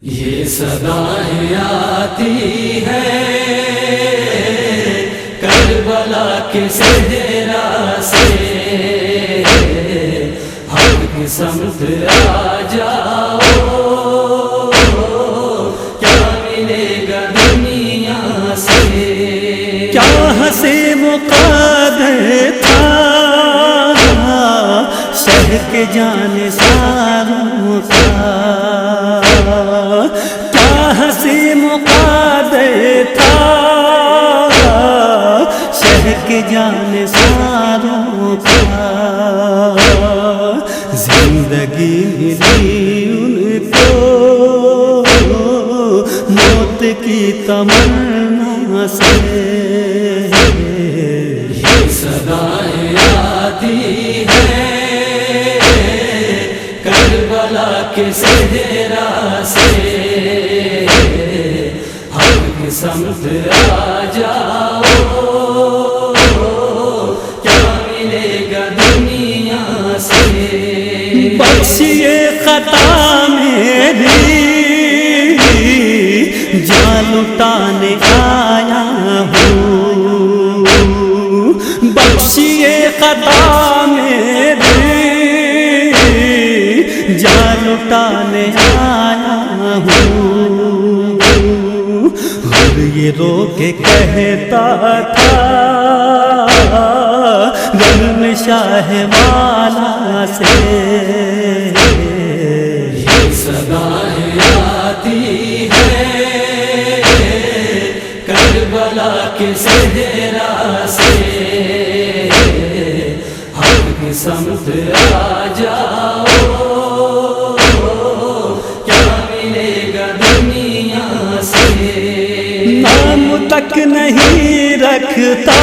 یہ صدائیں آتی ہیں کربلا کے صحرا سے، حق کی سمت آ جاؤ، کیا ملے گا دنیا سے؟ کیا ہنسی مقدر تھا شہر کے جانثاروں کا، کیا ہنسی مقدر تھا شہر کے جانثاروں کا، زندگی ملی ان کو موت کی تمنا سے۔ یہ صدائیں آتی ہیں کربلا کے صحرا سے، حق کی سمت آ جاؤ، کیا ملے گا دنیا سے؟ بخشیے خطا میری جان لٹانے آیا ہوں، بخشیے خطا میری جان لٹانے آیا ہوں، اور یہ رو کے کہتا تھا غم شاہ والا سے۔ یہ صدائیں آتی ہیں کربلا کے صحرا سے، حق کی سمت آ جاؤ، کیا ملے گا دنیا سے؟ نام تک نہیں رکھتا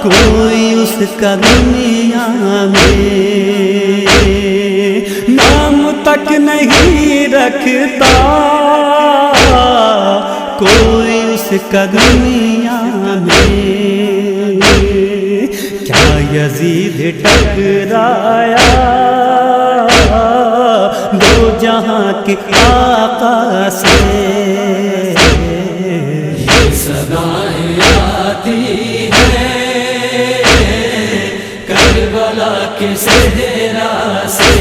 کوئی اس کا دنیا میں، نام تک نہیں رکھتا کوئی اس کا دنیا میں، کیا یزید ٹکرایا دو جہاں کے آقا سے۔ یہ صدائیں آتی ہیں کربلا کے صحرا سے،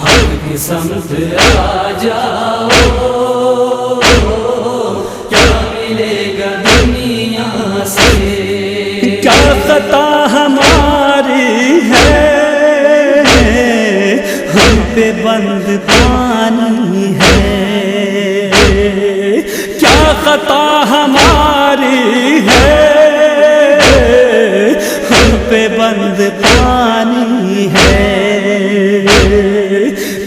حق کی سمت آ جاؤ، کیا ملے گا دنیا سے؟ کیا خطا ہماری ہے ہم پہ بند پانی ہے، کیا خطا ہماری ہے ہم پہ بند پانی ہے،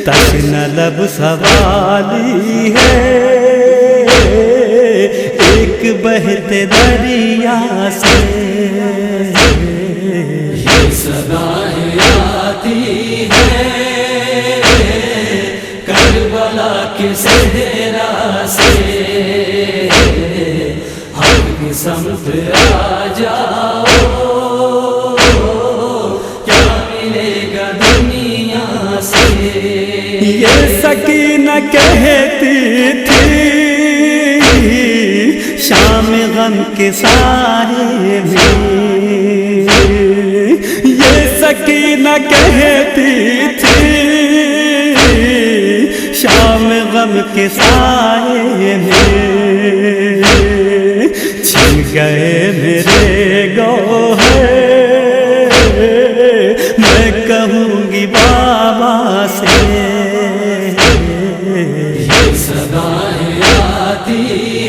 تشنہ لب سوالی ہے ایک بہتے دریا سے۔ یہ صدائیں آتی ہیں کربلا کے صحرا سے، حق کی سمت آ جاؤ، کیا ملے گا دنیا سے؟ یہ سکینہ کہتی تھی شام غم کے سائے میں، یہ سکینہ کہتی تھی شام غم کے سائے میں، چھن گئے میرے گوہر میں کہوں گی بابا سے۔ یہ صدائیں آتی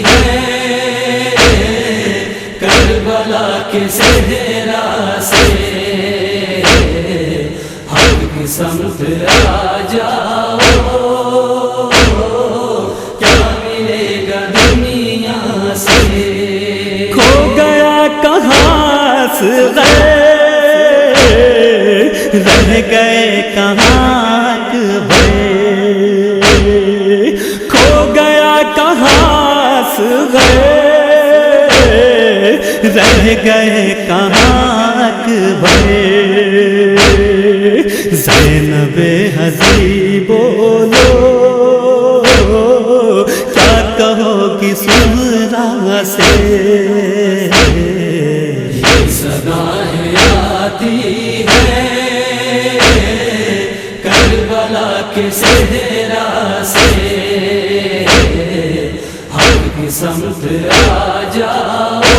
ہیں کربلا کے صحرا سے، حق کی سمت آ جاؤ، کیا ملے گا دنیا سے؟ کھو گیا کہاں سے رہ گئے کہاں گئے، کھو گیا کہاں سے رہ گئے کہاں بھائی زینب حضیر کے صحرا سے حق کی سمت آ جاؤ،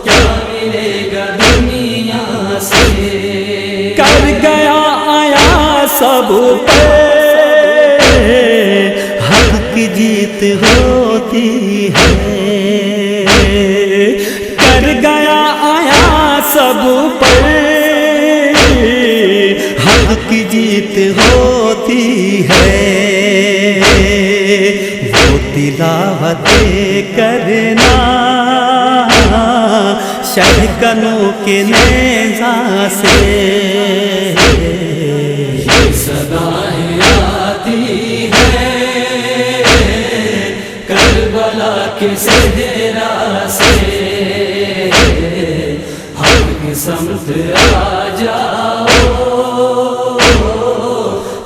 کیا ملے گا دنیا سے؟ کر گیا آیا سب پہ حق کی جیت ہوتی ہے، کر گیا آیا سب پر حق کی جیت ہوتی ہے، وہ تلاوت کرنا شہکنوں کے نیزہ سے، یہ صدائیں آتی ہیں کربلا کے صحرا سے، حق کی سمت آ جاؤ،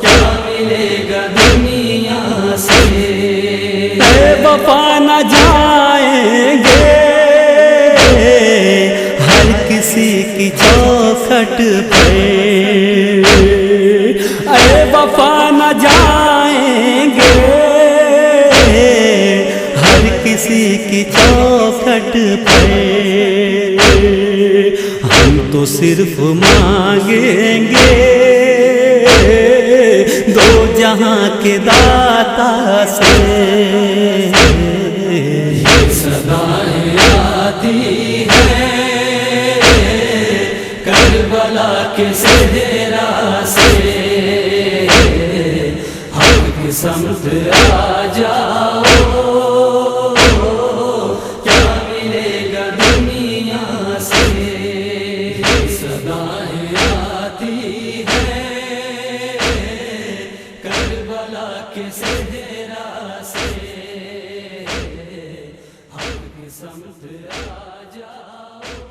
کیا ملے گا دنیا سے؟ اے وفا نہ جائیں گے ہر کسی کی چوکھٹ پہ، اے وفا نہ جائیں گے ہر کسی کی چوکھٹ پہ، ہم تو صرف مانگیں گے دو جہاں کے داتا سے، یہ صدائیں آتی ہیں کربلا کے صحرا سے، حق کی سمت آ جاؤ، کیا ملے گا دنیا سے؟ یہ صدائیں آتی ہیں کربلا کے صحرا سے، حق کی سمت آ جاؤ۔